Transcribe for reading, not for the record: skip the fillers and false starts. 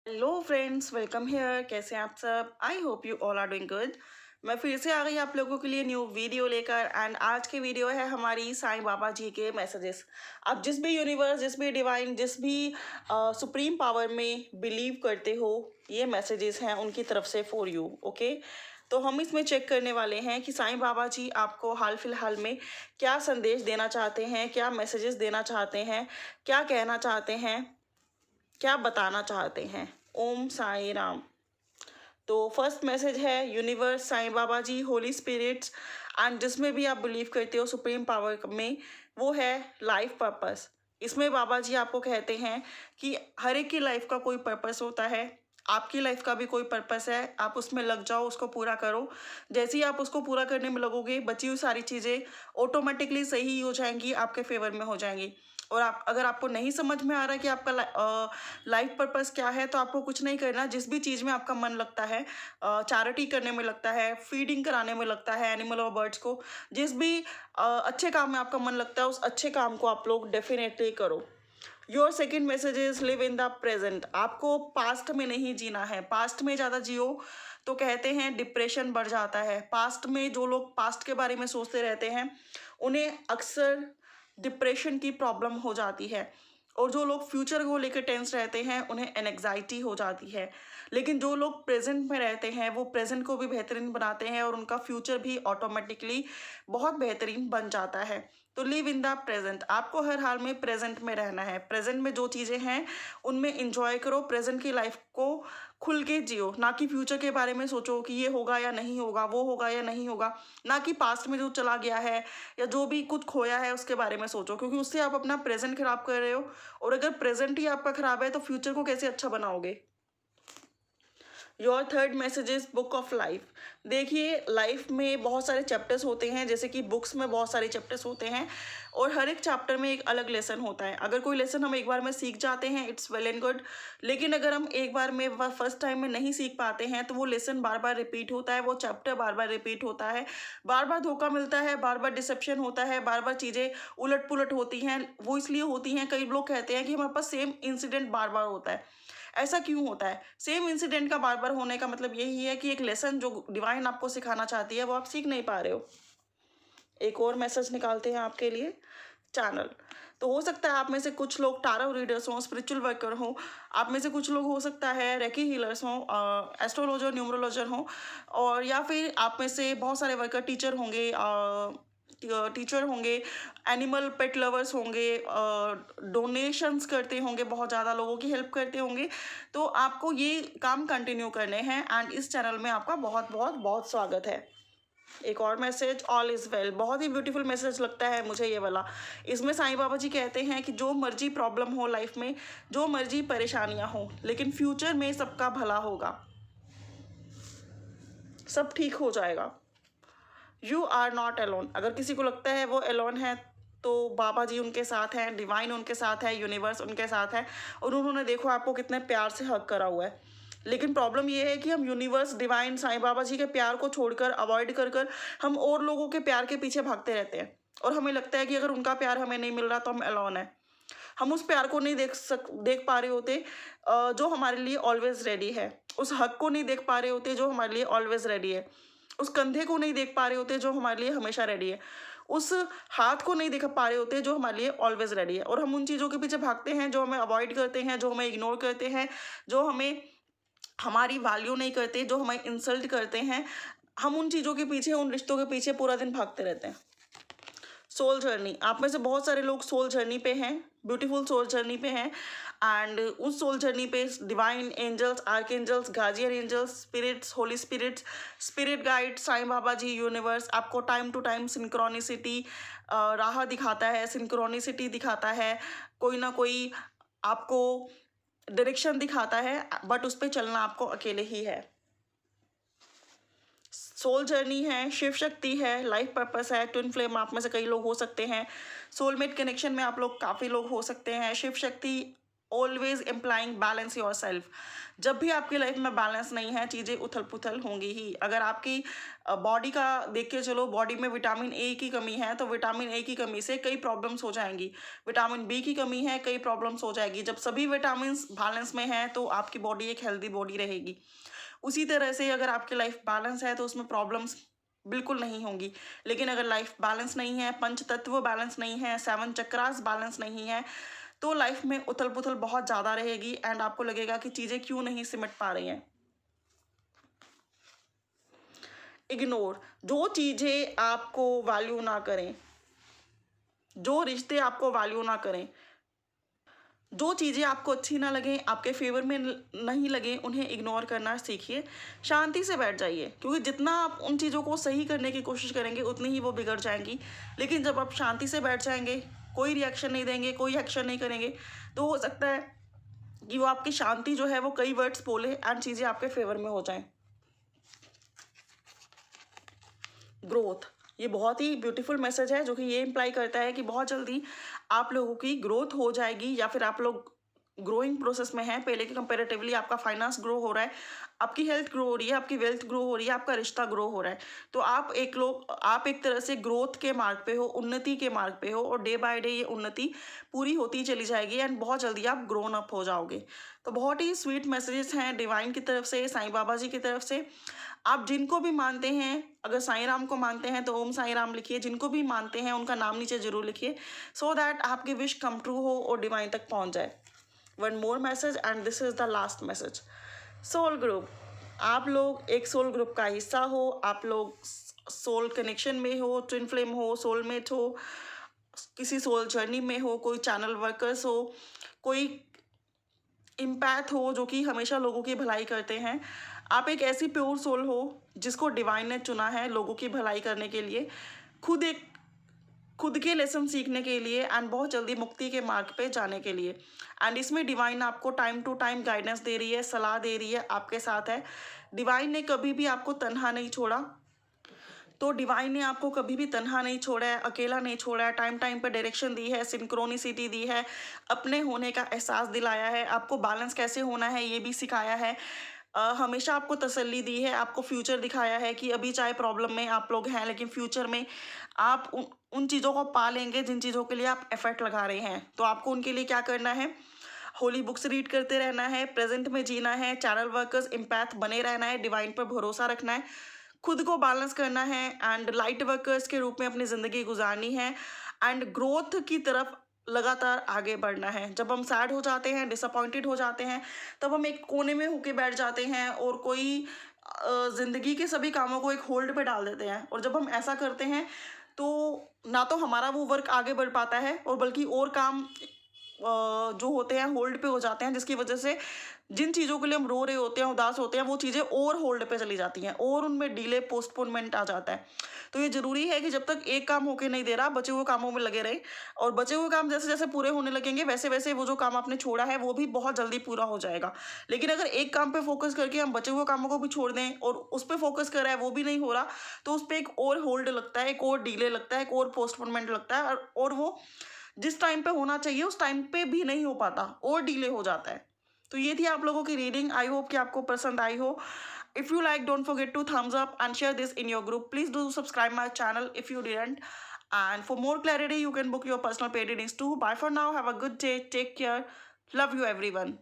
Hello friends, welcome here. कैसे हैं आप सब? I hope you all are doing good. मैं फिर से आ गई आप लोगों के लिए न्यू वीडियो लेकर। एंड आज की वीडियो है हमारी साईं बाबा जी के मैसेजेस। आप जिस भी यूनिवर्स, जिस भी डिवाइन, जिस भी सुप्रीम पावर में बिलीव करते हो, ये मैसेजेस हैं उनकी तरफ से फॉर यू। ओके, तो हम इसमें चेक करने वाले हैं कि साईं बाबा जी आपको हाल फिलहाल में क्या संदेश देना चाहते हैं, क्या मैसेजेस देना चाहते हैं, क्या कहना चाहते हैं, क्या बताना चाहते हैं। ओम साई राम। तो फर्स्ट मैसेज है universe, Sai Baba ji, holy spirits and जिसमें भी आप बिलीव करते हो सुप्रीम पावर में, वो है लाइफ पर्पस। इसमें बाबा जी आपको कहते हैं कि हर एक की लाइफ का कोई पर्पस होता है। आपकी लाइफ का भी कोई पर्पस है, आप उसमें लग जाओ, उसको पूरा करो। जैसे ही आप उसको पूरा करने में लगोगे, बची हुई सारी चीज़ें ऑटोमेटिकली सही हो जाएंगी, आपके फेवर में हो जाएंगी। और आप अगर आपको नहीं समझ में आ रहा है कि आपका लाइफ पर्पस क्या है, तो आपको कुछ नहीं करना। जिस भी चीज़ में आपका मन लगता है, चैरिटी करने में लगता है, फीडिंग कराने में लगता है एनिमल और बर्ड्स को, जिस भी अच्छे काम में आपका मन लगता है, उस अच्छे काम को आप लोग डेफिनेटली करो। Your second message is live in the present. आपको पास्ट में नहीं जीना है। पास्ट में ज़्यादा जियो तो कहते हैं डिप्रेशन बढ़ जाता है। पास्ट में जो लोग पास्ट के बारे में सोचते रहते हैं, उन्हें अक्सर डिप्रेशन की प्रॉब्लम हो जाती है। और जो लोग फ्यूचर को लेकर टेंस रहते हैं, उन्हें एनग्जाइटी हो जाती है। लेकिन जो लोग प्रेजेंट में रहते हैं, वो प्रेजेंट को भी बेहतरीन बनाते हैं और उनका फ्यूचर भी ऑटोमेटिकली बहुत बेहतरीन बन जाता है। तो लिव इन द प्रेजेंट। आपको हर हाल में प्रेजेंट में रहना है। प्रेजेंट में जो चीज़ें हैं उनमें इंजॉय करो। प्रेजेंट की लाइफ को खुल के जियो, ना कि फ्यूचर के बारे में सोचो कि ये होगा या नहीं होगा, वो होगा या नहीं होगा। ना कि पास्ट में जो चला गया है या जो भी कुछ खोया है उसके बारे में सोचो, क्योंकि उससे आप अपना प्रेजेंट खराब कर रहे हो। और अगर प्रेजेंट ही आपका खराब है तो फ्यूचर को कैसे अच्छा बनाओगे। Your third message is book of life. देखिए, लाइफ में बहुत सारे चैप्टर्स होते हैं, जैसे कि बुक्स में बहुत सारे चैप्टर्स होते हैं और हर एक चैप्टर में एक अलग लेसन होता है। अगर कोई लेसन हम एक बार में सीख जाते हैं, इट्स वेल एंड गुड। लेकिन अगर हम एक बार में फर्स्ट टाइम में नहीं सीख पाते हैं, तो वो लेसन बार बार रिपीट होता है, वो चैप्टर बार बार रिपीट होता है, बार बार धोखा मिलता है, बार बार डिसेप्शन होता है, बार बार चीज़ें उलट पुलट होती हैं। वो इसलिए होती हैं, कई लोग कहते हैं कि हमारे पास सेम इंसिडेंट बार बार होता है। ऐसा क्यों होता है? सेम इंसिडेंट का बार बार होने का मतलब यही है कि एक लेसन जो डिवाइन आपको सिखाना चाहती है, वो आप सीख नहीं पा रहे हो। एक और मैसेज निकालते हैं आपके लिए। चैनल। तो हो सकता है आप में से कुछ लोग टारो रीडर्स हों, स्पिरिचुअल वर्कर हों। आप में से कुछ लोग हो सकता है रेकी हीलर्स हों, एस्ट्रोलॉजर, न्यूमरोलॉजर हों। और या फिर आप में से बहुत सारे वर्कर टीचर होंगे, एनिमल पेट लवर्स होंगे, डोनेशंस करते होंगे, बहुत ज़्यादा लोगों की हेल्प करते होंगे। तो आपको ये काम कंटिन्यू करने हैं एंड इस चैनल में आपका बहुत बहुत बहुत स्वागत है। एक और मैसेज, ऑल इज़ वेल। बहुत ही ब्यूटीफुल मैसेज लगता है मुझे ये वाला। इसमें साईं बाबा जी कहते हैं कि जो मर्जी प्रॉब्लम हो लाइफ में, जो मर्जी परेशानियां हो, लेकिन फ्यूचर में सबका भला होगा, सब ठीक हो जाएगा। You are not alone. अगर किसी को लगता है वो अलोन है, तो बाबा जी उनके साथ हैं, डिवाइन उनके साथ है, यूनिवर्स उनके साथ है। और उन्होंने देखो आपको कितने प्यार से हक करा हुआ है। लेकिन प्रॉब्लम ये है कि हम यूनिवर्स, डिवाइन, साईं बाबा जी के प्यार को छोड़कर, अवॉइड कर कर हम और लोगों के प्यार के पीछे भागते रहते हैं। और हमें लगता है कि अगर उनका प्यार हमें नहीं मिल रहा तो हम अलोन है। हम उस प्यार को नहीं देख पा रहे होते जो हमारे लिए ऑलवेज रेडी है। उस हक को नहीं देख पा रहे होते जो हमारे लिए ऑलवेज रेडी है। उस कंधे को नहीं देख पा रहे होते जो हमारे लिए हमेशा रेडी है। उस हाथ को नहीं देख पा रहे होते जो हमारे लिए ऑलवेज रेडी है। और हम उन चीज़ों के पीछे भागते हैं जो हमें अवॉइड करते हैं, जो हमें इग्नोर करते हैं, जो हमें हमारी वैल्यू नहीं करते, जो हमें इंसल्ट करते हैं। हम उन चीज़ों के पीछे, उन रिश्तों के पीछे पूरा दिन भागते रहते हैं। Soul journey. आप में से बहुत सारे लोग सोल जर्नी पे हैं, ब्यूटीफुल सोल जर्नी पे हैं। एंड उस सोल जर्नी पे divine angels, archangels, guardian angels, spirits, holy spirits, spirit guide, Sai Baba ji, universe आपको टाइम टू टाइम सिंक्रोनिसिटी राह दिखाता है, सिंक्रोनिसिटी दिखाता है। कोई ना कोई आपको डायरेक्शन दिखाता है, बट उस पर चलना आपको अकेले ही है। सोल जर्नी है, शिव शक्ति है, लाइफ पर्पस है, ट्विन फ्लेम आप में से कई लोग हो सकते हैं। सोलमेट कनेक्शन में आप लोग काफ़ी लोग हो सकते हैं। Shiv Shakti always implying balance your self. जब भी आपकी लाइफ में बैलेंस नहीं है, चीज़ें उथल पुथल होंगी ही। अगर आपकी बॉडी का देख के चलो, बॉडी में विटामिन ए की कमी है तो विटामिन ए की कमी से कई प्रॉब्लम्स हो जाएंगी। विटामिन बी की कमी है, कई प्रॉब्लम्स हो जाएगी। जब सभी विटामिन बैलेंस में हैं तो आपकी बॉडी एक हेल्दी बॉडी रहेगी। उसी तरह से अगर आपकी लाइफ बैलेंस है तो उसमें प्रॉब्लम्स बिल्कुल नहीं होंगी। लेकिन अगर लाइफ बैलेंस नहीं है, पंच तत्व बैलेंस नहीं है, 7 चक्रास बैलेंस नहीं है, तो लाइफ में उथल पुथल बहुत ज़्यादा रहेगी एंड आपको लगेगा कि चीज़ें क्यों नहीं सिमट पा रही हैं। इग्नोर, जो चीज़ें आपको वैल्यू ना करें, जो रिश्ते आपको वैल्यू ना करें, जो चीज़ें आपको अच्छी ना लगें, आपके फेवर में नहीं लगें, उन्हें इग्नोर करना सीखिए। शांति से बैठ जाइए, क्योंकि जितना आप उन चीज़ों को सही करने की कोशिश करेंगे उतनी ही वो बिगड़ जाएंगी। लेकिन जब आप शांति से बैठ जाएंगे, कोई रिएक्शन नहीं देंगे, कोई एक्शन नहीं करेंगे, तो हो सकता है कि वो आपकी शांति जो है वो कई वर्ड्स बोले एंड चीज़ें आपके फेवर में हो जाएं। ग्रोथ, ये बहुत ही ब्यूटीफुल मैसेज है जो कि ये इम्प्लाई करता है कि बहुत जल्दी आप लोगों की ग्रोथ हो जाएगी, या फिर आप लोग ग्रोइंग प्रोसेस में हैं। पहले के कंपैरेटिवली आपका फाइनेंस ग्रो हो रहा है, आपकी हेल्थ ग्रो हो रही है, आपकी वेल्थ ग्रो हो रही है, आपका रिश्ता ग्रो हो रहा है। तो आप एक तरह से ग्रोथ के मार्ग पे हो, उन्नति के मार्ग पे हो, और डे बाय डे ये उन्नति पूरी होती चली जाएगी एंड बहुत जल्दी आप ग्रोन अप हो जाओगे। तो बहुत ही स्वीट मैसेजेस हैं डिवाइन की तरफ से, साईं बाबा जी की तरफ से। आप जिनको भी मानते हैं, अगर साईं राम को मानते हैं तो ओम साईं राम लिखिए, जिनको भी मानते हैं उनका नाम नीचे जरूर लिखिए, सो दैट आपकी विश कम ट्रू हो और डिवाइन तक पहुंच जाए। One more message and this is the last message. Soul group, आप लोग एक सोल ग्रुप का हिस्सा हो, आप लोग सोल कनेक्शन में हो, ट्विन फ्लेम हो, सोलमेट हो, किसी सोल जर्नी में हो, कोई चैनल वर्कर्स हो, कोई इम्पैथ हो जो कि हमेशा लोगों की भलाई करते हैं। आप एक ऐसी प्योर सोल हो जिसको डिवाइन ने चुना है लोगों की भलाई करने के लिए, खुद के लेसन सीखने के लिए एंड बहुत जल्दी मुक्ति के मार्ग पे जाने के लिए। एंड इसमें डिवाइन आपको टाइम टू टाइम गाइडेंस दे रही है, सलाह दे रही है, आपके साथ है। डिवाइन ने कभी भी आपको तन्हा नहीं छोड़ा, तो डिवाइन ने आपको कभी भी तन्हा नहीं छोड़ा है, अकेला नहीं छोड़ा है। टाइम टाइम पर डायरेक्शन दी है, सिंक्रोनिसिटी दी है, अपने होने का एहसास दिलाया है, आपको बैलेंस कैसे होना है ये भी सिखाया है, हमेशा आपको तसल्ली दी है, आपको फ्यूचर दिखाया है कि अभी चाहे प्रॉब्लम में आप लोग हैं लेकिन फ्यूचर में आप उन चीज़ों को पा लेंगे जिन चीज़ों के लिए आप एफर्ट लगा रहे हैं। तो आपको उनके लिए क्या करना है, होली बुक्स रीड करते रहना है, प्रेजेंट में जीना है, चैनल वर्कर्स इम्पैथ बने रहना है, डिवाइन पर भरोसा रखना है, खुद को बैलेंस करना है एंड लाइट वर्कर्स के रूप में अपनी ज़िंदगी गुजारनी है एंड ग्रोथ की तरफ लगातार आगे बढ़ना है। जब हम सैड हो जाते हैं, डिसअपॉइंटेड हो जाते हैं, तब हम एक कोने में होके बैठ जाते हैं और कोई ज़िंदगी के सभी कामों को एक होल्ड पे डाल देते हैं। और जब हम ऐसा करते हैं तो ना तो हमारा वो वर्क आगे बढ़ पाता है और बल्कि और काम जो होते हैं होल्ड पे हो जाते हैं, जिसकी वजह से जिन चीज़ों के लिए हम रो रहे होते हैं, उदास होते हैं, वो चीज़ें और होल्ड पे चली जाती हैं और उनमें डिले पोस्टपोनमेंट आ जाता है। तो ये ज़रूरी है कि जब तक एक काम होके नहीं दे रहा, बचे हुए कामों में लगे रहे, और बचे हुए काम जैसे जैसे पूरे होने लगेंगे वैसे वैसे वो जो काम आपने छोड़ा है वो भी बहुत जल्दी पूरा हो जाएगा। लेकिन अगर एक काम पे फोकस करके हम बचे हुए कामों को भी छोड़ दें और उस पर फोकस कर रहा है वो भी नहीं हो रहा, तो उस पर एक और होल्ड लगता है, एक और डिले लगता है, एक और पोस्टपोनमेंट लगता है, और वो जिस टाइम पे होना चाहिए उस टाइम पे भी नहीं हो पाता और डिले हो जाता है। तो ये थी आप लोगों की रीडिंग। आई होप कि आपको पसंद आई हो। If you like, don't forget to thumbs up and share this in your group. Please do subscribe my channel if you didn't. And for more clarity, you can book your personal paid readings too. Bye for now. Have a good day. Take care. Love you everyone.